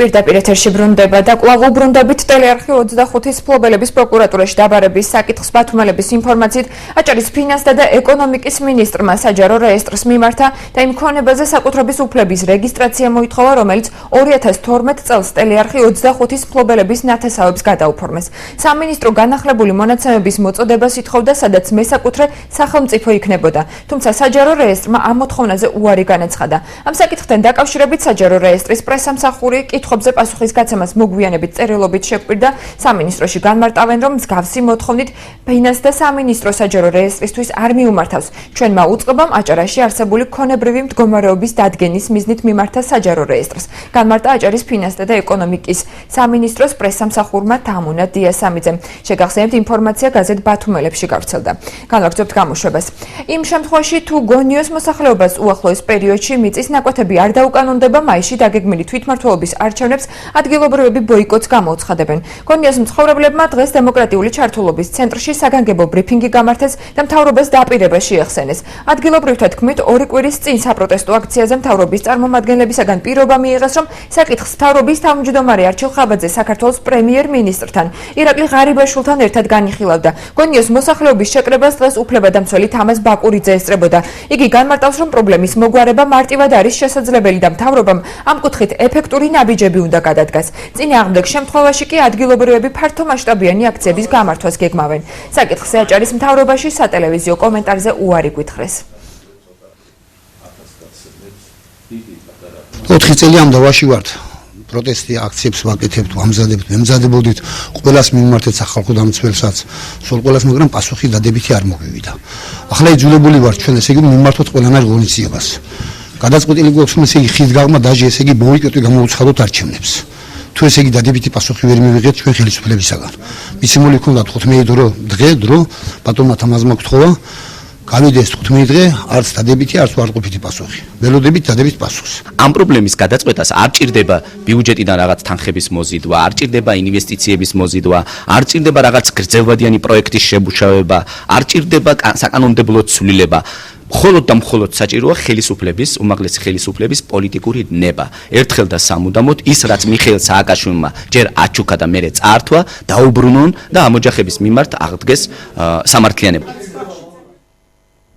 პირდაპირ ეთერში ბრუნდება და კვლავ უბრუნდებით ტელეარხი 25-ის ფლობელების პროკურატურაში დაბარების საკითხს ბათუმელების ინფორმაციით აჭარის ფინანსთა და ეკონომიკის მინისტრმა საჯარო რეესტრს მიმართა და იმ ქონებაზე საკუთრების უფლების რეგისტრაცია მოითხოვა, რომელიც 2012 წელს ტელეარხი 25-ის ფლობელების ნათესავებს გადაუფორმეს. სამინისტრო განახლებული მონაცემების მოწოდებას ითხოვდა, სადაც მესაკუთრე სახელმწიფო იქნებოდა. თუმცა საჯარო რეესტრმა ამ მოთხოვნაზე უარი განაცხადა. ამ საკითხთან დაკავშირებით საჯარო რეესტრის პრესამსახური კითხვებზე პასუხის გაცემას მოგვიანებით წერილობით შეგვირდა. სამინისტროში განმარტავენ, რომ მსგავსი მოთხოვნით ფინანსთა სამინისტრო საჯარო რეესტრისთვის არ მიუმართავს. ჩვენმა უწყებამ აჭარაში არსებული ქონებრივი მდგომარეობის დადგენის მიზნით მიმართა საჯარო რეესტრს. განმარტა აჭარის ფინანსთა და ეკონომიკის სამინისტროს პრესამსახურმა თამუნა დიასამიძემ. შეგახსენებთ, ინფორმაცია გაზეთ ბათუმელებში გავრცელდა. განვაგრძობთ გამოშვებას. იმ შემთხვევაში, თუ გონიოს მოსახლეობას უახლოეს პერიოდში მიწის ნაკვეთები არ დაუკანონდება, მაისში დაგეგმილი თვითმმართველობის არჩევნებს ადგილობრივები ბოიკოტს გამოუცხადებენ. გონიოს მცხოვრებლებმა დღეს დემოკრატიული ჩართულობის ცენტრში საგანგებო ბრიფინგი გამართეს და მთავრობას დაპირება შეეხსენეს. ადგილობრივთა თქმით, 2 კვირის წინ საპროტესტო აქციაზე მთავრობის წარმომადგენლებისაგან პირობა მიიღეს, რომ საკითხს მთავრობის თავმჯდომარე არჩილ ხაბაძე საქართველოს პრემიერ-მინისტრთან ირაკლი ღარიბაშვილთან ერთად განიხილავდა. გონიოს მოსახლეობის შეკრებას დღეს უფლებადამცველი თამაზ ბაკურიძე ესწრებოდა. იგი განმარტავს, რომ პრობლემის მოგვარება მარტივად არის შესაძლებელი და მთავრობამ ამ კუთხით ეფექტური ნაბიჯები უნდა გადადგას. წინააღმდეგ შემთხვევაში კი ადგილობრივები ფართომასშტაბიანი აქციების გამართვას გეგმავენ. საკითხზე აჭარის მთავრობაში სატელევიზიო კომენტარზე უარი გვითხრეს. 4 წელი ამ დავაში ვართ. პროტესტი აქციებს ვაკეთებთ, ამზადებთ, მემზადებოდით, ყველას მიმართეთ სახალხო დამცველსაც, სულ ყველას, მაგრამ პასუხი დადებითი არ მოგვივიდა. ახლა იძულებული ვართ ჩვენ ესე იგი მიმართოთ ყველანაირ ღონისძიებას. გადაწყვეტილი გვაქვს, რომ ესე იგი ხის გაღმა დაჟე ესე იგი ბოიკოტი გამოუცხადოთ არჩევნებს. თუ ესე იგი დადებითი პასუხი ვერ მივიღეთ ჩვენ ხელისუფლებისაგან. მისიმული ქონდათ 15 დრო, ბატონმა თამაზმა გთხოვა, გავიდეს 15 დღე, არც დადებითი, არც უარყოფითი პასუხი. ველოდებით დადებით პასუხს. ამ პრობლემის გადაწყვეტას არ ჭირდება ბიუჯეტიდან რაღაც თანხების მოზიდვა, არ ჭირდება ინვესტიციების მოზიდვა, არ ჭირდება რაღაც გრძელვადიანი პროექტის შემუშავება, არ ჭირდება საკანონმდებლო ცვლილება. მხოლოდ და მხოლოდ საჭიროა ხელისუფლების, უმაღლესი ხელისუფლების პოლიტიკური ნება. ერთხელ და სამუდამოდ ის, რაც მიხეილ სააკაშვილმა ჯერ აჩუქა და მერე წაართვა, დაუბრუნონ და ამ ოჯახების მიმართ აღდგეს სამართლიანობა.